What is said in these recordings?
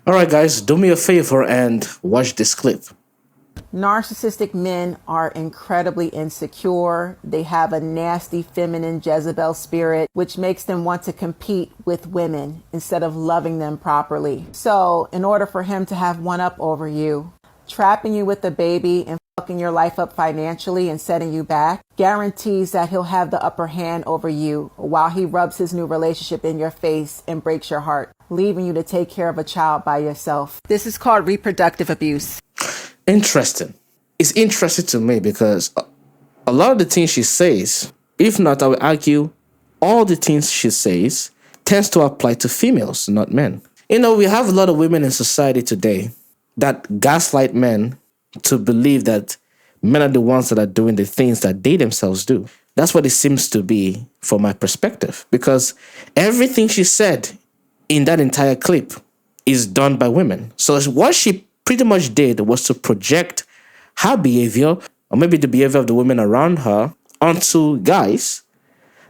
All right, guys, do me a favor and watch this clip. Narcissistic men are incredibly insecure. They have a nasty feminine Jezebel spirit, which makes them want to compete with women instead of loving them properly. So, in order for him to have one up over you, trapping you with a baby and fucking your life up financially and setting you back guarantees that he'll have the upper hand over you while he rubs his new relationship in your face and breaks your heart, leaving you to take care of a child by yourself. This is called reproductive abuse. Interesting. It's interesting to me because a lot of the things she says, if not, I would argue, all the things she says tends to apply to females, not men. You know, we have a lot of women in society today that gaslight men to believe that men are the ones that are doing the things that they themselves do. That's what it seems to be from my perspective, because everything she said in that entire clip is done by women. So what she pretty much did was to project her behavior, or maybe the behavior of the women around her, onto guys,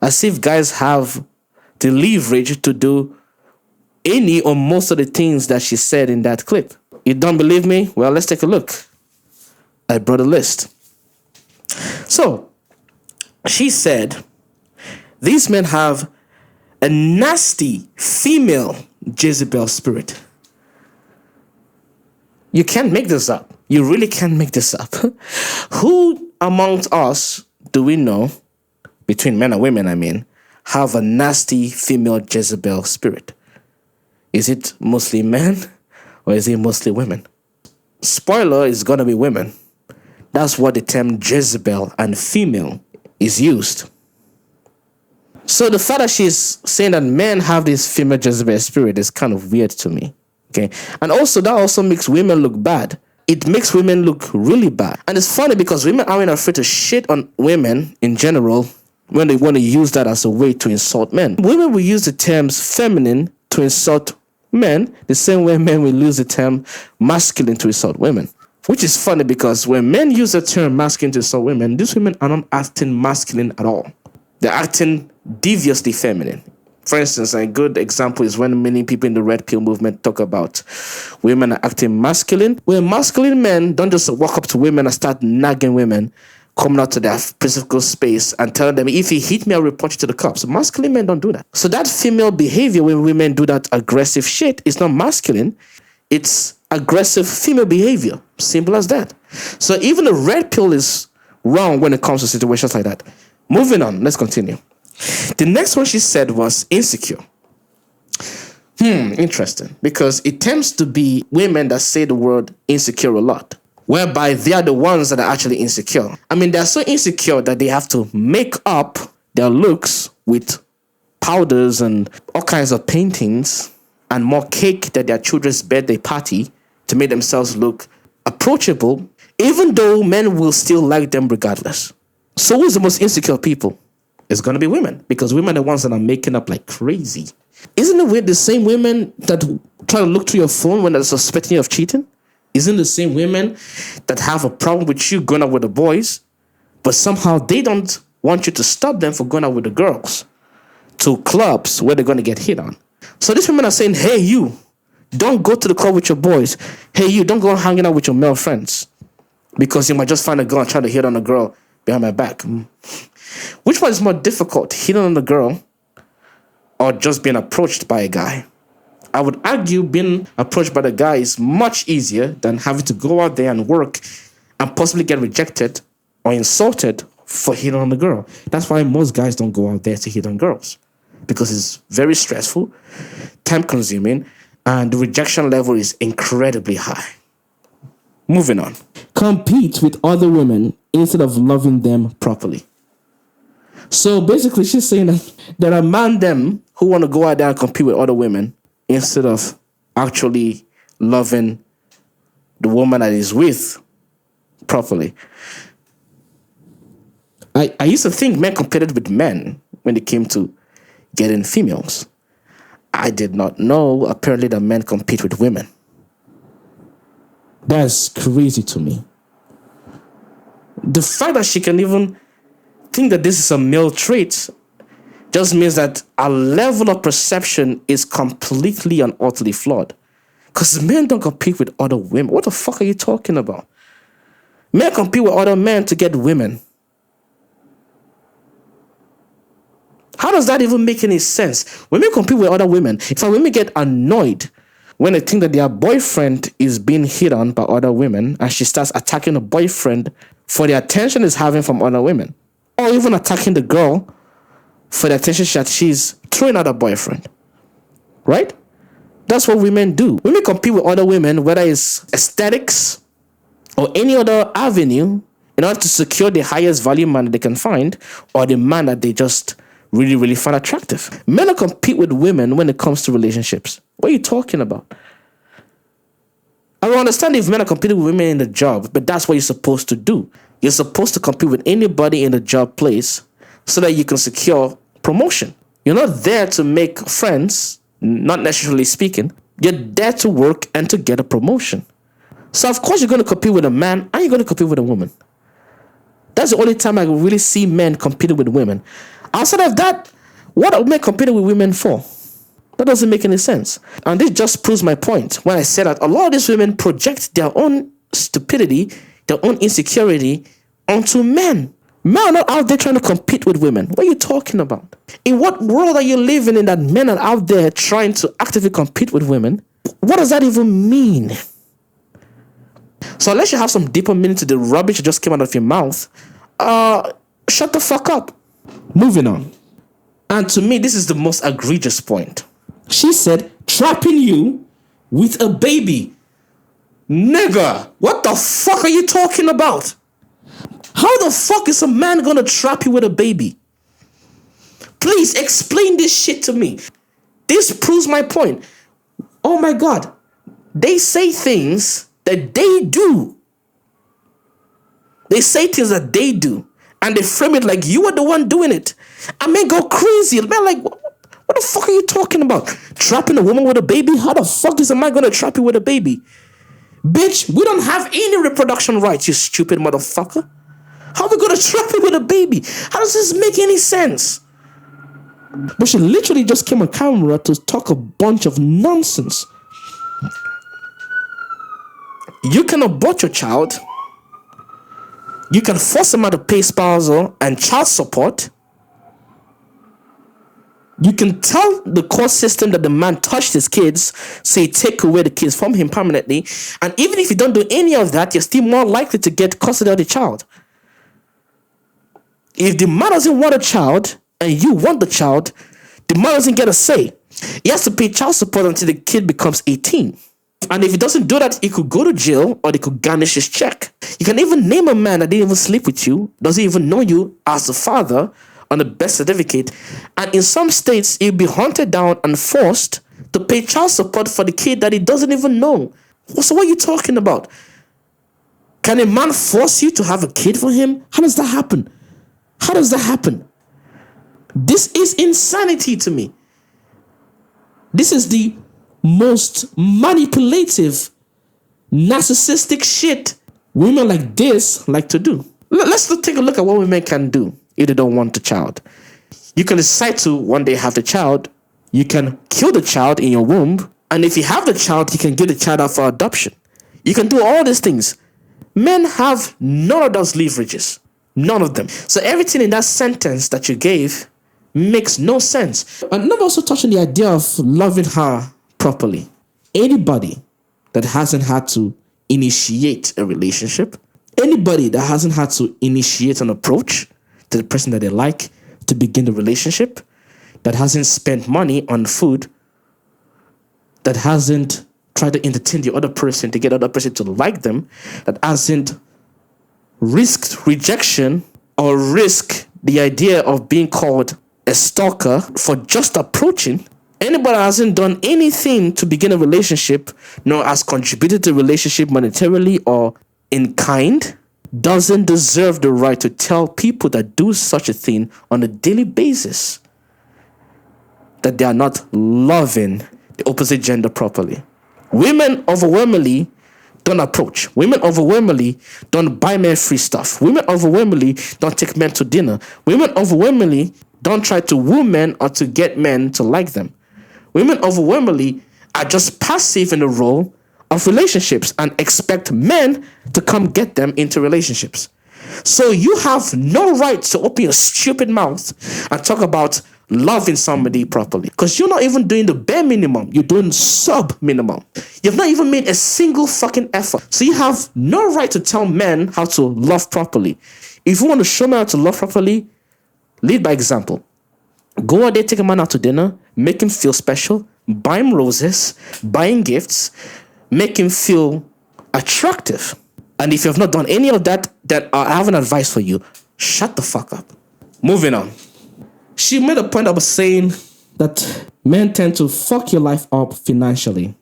as if guys have the leverage to do any or most of the things that she said in that clip. You don't believe me? Well, let's take a look. I brought a list. So, she said, these men have a nasty female Jezebel spirit. You can't make this up. You really can't make this up. Who amongst us do we know, between men and women, I mean, have a nasty female Jezebel spirit? Is it mostly men or is it mostly women? Spoiler, is going to be women. That's what the term Jezebel and female is used. So the fact that she's saying that men have this female Jezebel spirit is kind of weird to me. Okay, and also that also makes women look bad. It makes women look really bad. And it's funny because women aren't afraid to shit on women in general when they want to use that as a way to insult men. Women will use the terms feminine to insult men the same way men will use the term masculine to insult women. Which is funny because when men use the term masculine to insult women, these women are not acting masculine at all. They're acting deviously feminine. For instance, a good example is when many people in the red pill movement talk about women are acting masculine. Where masculine men don't just walk up to women and start nagging women, coming out to their physical space and telling them, if you hit me, I'll report you to the cops. Masculine men don't do that. So that female behavior when women do that aggressive shit is not masculine. It's aggressive female behavior. Simple as that. So even the red pill is wrong when it comes to situations like that. Moving on, let's continue. The next one she said was insecure. Interesting. Because it tends to be women that say the word insecure a lot, whereby they are the ones that are actually insecure. I mean, they're so insecure that they have to make up their looks with powders and all kinds of paintings and more cake than their children's birthday party to make themselves look approachable, even though men will still like them regardless. So who's the most insecure people? It's going to be women, because women are the ones that are making up like crazy. Isn't it weird the same women that try to look through your phone when they're suspecting you of cheating? Isn't the same women that have a problem with you going out with the boys, but somehow they don't want you to stop them from going out with the girls to clubs where they're going to get hit on? So these women are saying, hey, you, don't go to the club with your boys. Hey, you, don't go hanging out with your male friends because you might just find a girl and try to hit on a girl behind my back. Which one is more difficult, hitting on a girl or just being approached by a guy? I would argue being approached by the guy is much easier than having to go out there and work and possibly get rejected or insulted for hitting on the girl. That's why most guys don't go out there to hit on girls, because it's very stressful, time-consuming, and the rejection level is incredibly high. Moving on. Compete with other women instead of loving them properly. So basically, she's saying that there are them who want to go out there and compete with other women instead of actually loving the woman that is with properly. I used to think men competed with men when it came to getting females. I did not know, apparently, that men compete with women. That's crazy to me. The fact that she can even think that this is a male trait just means that our level of perception is completely and utterly flawed. Because men don't compete with other women. What the fuck are you talking about? Men compete with other men to get women. How does that even make any sense? Women compete with other women. In fact, women get annoyed when they think that their boyfriend is being hit on by other women, and she starts attacking the boyfriend for the attention he's having from other women. Or even attacking the girl for the attention that she's throwing at her boyfriend. Right? That's what women do. Women compete with other women, whether it's aesthetics or any other avenue, in order to secure the highest value man that they can find, or the man that they just really, really find attractive. Men don't compete with women when it comes to relationships. What are you talking about? I don't understand if men are competing with women in the job, but that's what you're supposed to do. You're supposed to compete with anybody in the job place so that you can secure promotion. You're not there to make friends, not necessarily speaking. You're there to work and to get a promotion. So of course you're going to compete with a man and you're going to compete with a woman. That's the only time I really see men competing with women. Outside of that, what are men competing with women for? That doesn't make any sense. And this just proves my point when I said that a lot of these women project their own stupidity, their own insecurity onto men. Men are not out there trying to compete with women. What are you talking about? In what world are you living in that men are out there trying to actively compete with women? What does that even mean? So unless you have some deeper meaning to the rubbish that just came out of your mouth, shut the fuck up. Moving on. And to me, this is the most egregious point. She said, trapping you with a baby. Nigga, what the fuck are you talking about? How the fuck is a man gonna trap you with a baby? Please explain this shit to me. This proves my point. Oh my God. They say things that they do. They say things that they do. And they frame it like you are the one doing it. I may go crazy. Man, like, what the fuck are you talking about? Trapping a woman with a baby? How the fuck is a man gonna trap you with a baby? Bitch, we don't have any reproduction rights, you stupid motherfucker. How are we gonna trap you with a baby? How does this make any sense? But she literally just came on camera to talk a bunch of nonsense. You can abort your child. You can force him out to pay spousal and child support. You can tell the court system that the man touched his kids, so you take away the kids from him permanently. And even if you don't do any of that, you're still more likely to get custody of the child. If the man doesn't want a child and you want the child, the man doesn't get a say. He has to pay child support until the kid becomes 18. And if he doesn't do that, he could go to jail or they could garnish his check. You can even name a man that didn't even sleep with you, doesn't even know you as the father on the birth certificate. And in some states, he'll be hunted down and forced to pay child support for the kid that he doesn't even know. So what are you talking about? Can a man force you to have a kid for him? How does that happen? How does that happen? This is insanity to me. This is the most manipulative, narcissistic shit women like this like to do. Let's take a look at what women can do if they don't want the child. You can decide to one day have the child. You can kill the child in your womb. And if you have the child, you can give the child out for adoption. You can do all these things. Men have none of those leverages. None of them. So everything in that sentence that you gave makes no sense. And I'm also touching the idea of loving her properly. Anybody that hasn't had to initiate a relationship, anybody that hasn't had to initiate an approach to the person that they like to begin the relationship, that hasn't spent money on food, that hasn't tried to entertain the other person to get the other person to like them, that hasn't risked rejection or risk the idea of being called a stalker for just approaching. Anybody that hasn't done anything to begin a relationship, nor has contributed to the relationship monetarily or in kind, doesn't deserve the right to tell people that do such a thing on a daily basis that they are not loving the opposite gender properly. Women overwhelmingly don't approach. Women overwhelmingly don't buy men free stuff. Women overwhelmingly don't take men to dinner. Women overwhelmingly don't try to woo men or to get men to like them. Women overwhelmingly are just passive in the role of relationships and expect men to come get them into relationships. So you have no right to open your stupid mouth and talk about loving somebody properly, because you're not even doing the bare minimum. You're doing sub minimum. You've not even made a single fucking effort. So you have no right to tell men how to love properly. If you want to show men how to love properly, lead by example. Go out there, take a man out to dinner, make him feel special, buy him roses, buy him gifts, make him feel attractive. And if you have not done any of that, then I have an advice for you. Shut the fuck up. Moving on. She made a point of saying that men tend to fuck your life up financially,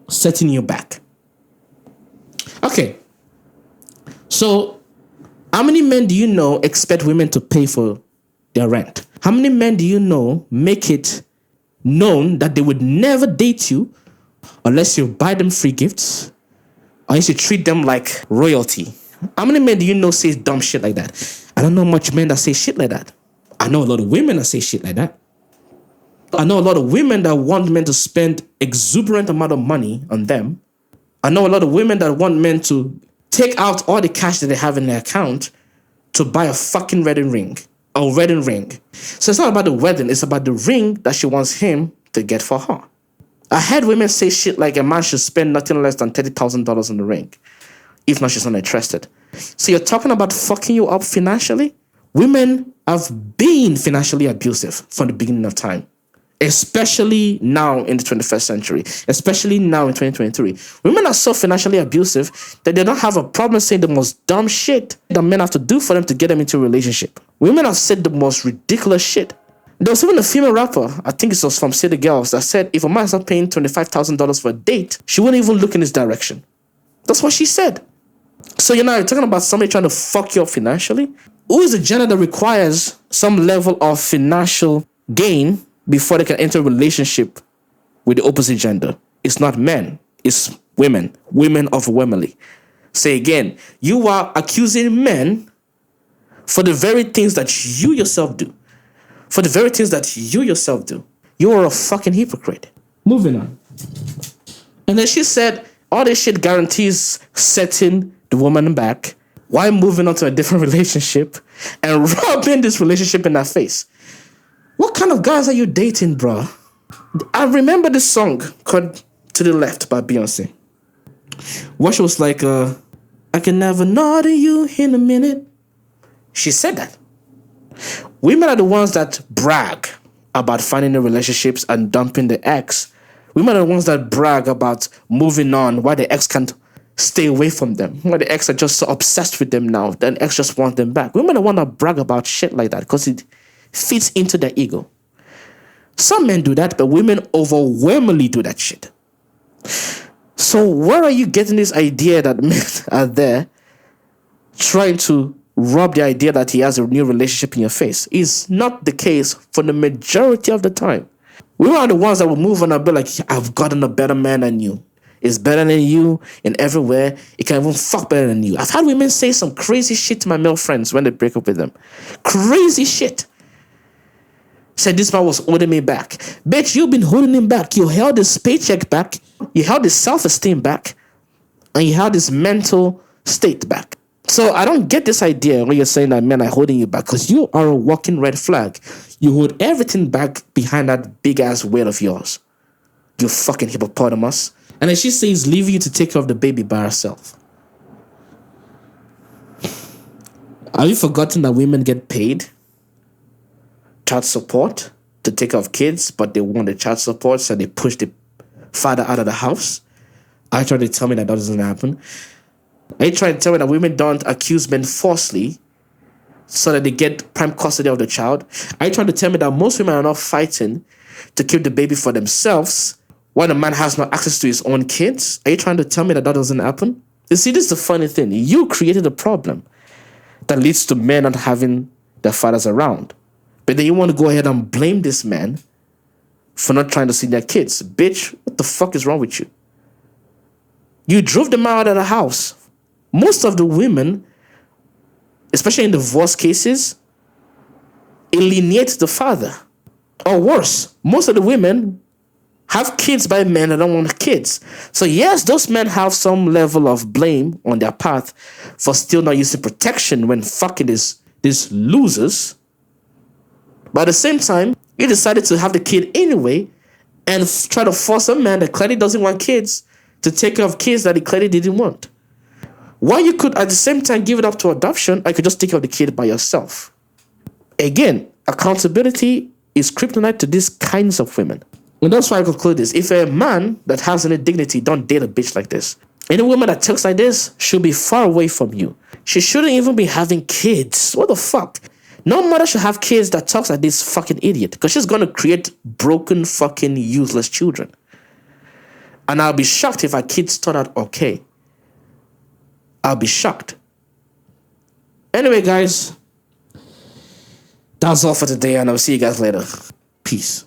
setting you back. Okay. So, how many men do you know expect women to pay for their rent? How many men do you know make it known that they would never date you unless you buy them free gifts, or you should treat them like royalty? How many men do you know say dumb shit like that? I don't know much men that say shit like that. I know a lot of women that say shit like that. I know a lot of women that want men to spend exuberant amount of money on them. I know a lot of women that want men to take out all the cash that they have in their account to buy a fucking wedding ring. A wedding ring. So it's not about the wedding, it's about the ring that she wants him to get for her. I heard women say shit like a man should spend nothing less than $30,000 on the ring. If not, she's not interested. So you're talking about fucking you up financially? Women have been financially abusive from the beginning of time. Especially now in the 21st century. Especially now in 2023. Women are so financially abusive that they don't have a problem saying the most dumb shit that men have to do for them to get them into a relationship. Women have said the most ridiculous shit. There was even a female rapper, I think it was from City Girls, that said if a man is not paying $25,000 for a date, she wouldn't even look in his direction. That's what she said. So you're talking about somebody trying to fuck you up financially? Who is the gender that requires some level of financial gain before they can enter a relationship with the opposite gender? It's not men, it's women. Women overwhelmingly. Say again, you are accusing men for the very things that you yourself do. For the very things that you yourself do. You are a fucking hypocrite. Moving on. And then she said, all this shit guarantees setting the woman back. Why moving on to a different relationship and rubbing this relationship in her face? What kind of guys are you dating, bro? I remember this song called To the Left by Beyonce. What she was like, I can never know to you in a minute. She said that. Women are the ones that brag about finding new relationships and dumping the ex. Women are the ones that brag about moving on while the ex can't stay away from them. While the ex are just so obsessed with them now, then ex just want them back. Women are the ones that brag about shit like that because it fits into their ego. Some men do that, but women overwhelmingly do that shit. So where are you getting this idea that men are there trying to rub the idea that he has a new relationship in your face? It's not the case for the majority of the time. We are the ones that will move on and be like, I've gotten a better man than you. It's better than you in everywhere. It can even fuck better than you. I've had women say some crazy shit to my male friends when they break up with them. Crazy shit. Said this man was holding me back. Bitch, you've been holding him back. You held his paycheck back. You held his self-esteem back. And you held his mental state back. So I don't get this idea when you're saying that men are holding you back, because you are a walking red flag. You hold everything back behind that big ass weight of yours. You fucking hippopotamus. And then she says leaving you to take care of the baby by herself. Have you forgotten that women get paid child support to take care of kids, but they want the child support, so they push the father out of the house? Are you trying to tell me that doesn't happen? Are you trying to tell me that women don't accuse men falsely so that they get prime custody of the child? Are you trying to tell me that most women are not fighting to keep the baby for themselves when a man has no access to his own kids? Are you trying to tell me that doesn't happen? You see, this is the funny thing. You created a problem that leads to men not having their fathers around. But then you want to go ahead and blame this man for not trying to see their kids. Bitch, what the fuck is wrong with you? You drove them out of the house. Most of the women, especially in divorce cases, alienate the father. Or worse, most of the women have kids by men that don't want kids. So yes, those men have some level of blame on their path for still not using protection when fucking these losers. But at the same time, he decided to have the kid anyway and try to force a man that clearly doesn't want kids to take care of kids that he clearly didn't want. While you could at the same time give it up to adoption, I could just take care of the kid by yourself. Again, accountability is kryptonite to these kinds of women. And that's why I conclude this. If a man that has any dignity don't date a bitch like this, any woman that talks like this should be far away from you. She shouldn't even be having kids. What the fuck? No mother should have kids that talks like this fucking idiot, because she's going to create broken, fucking, useless children. And I'll be shocked if our kids turn out okay. I'll be shocked. Anyway, guys, that's all for today, and I'll see you guys later. Peace.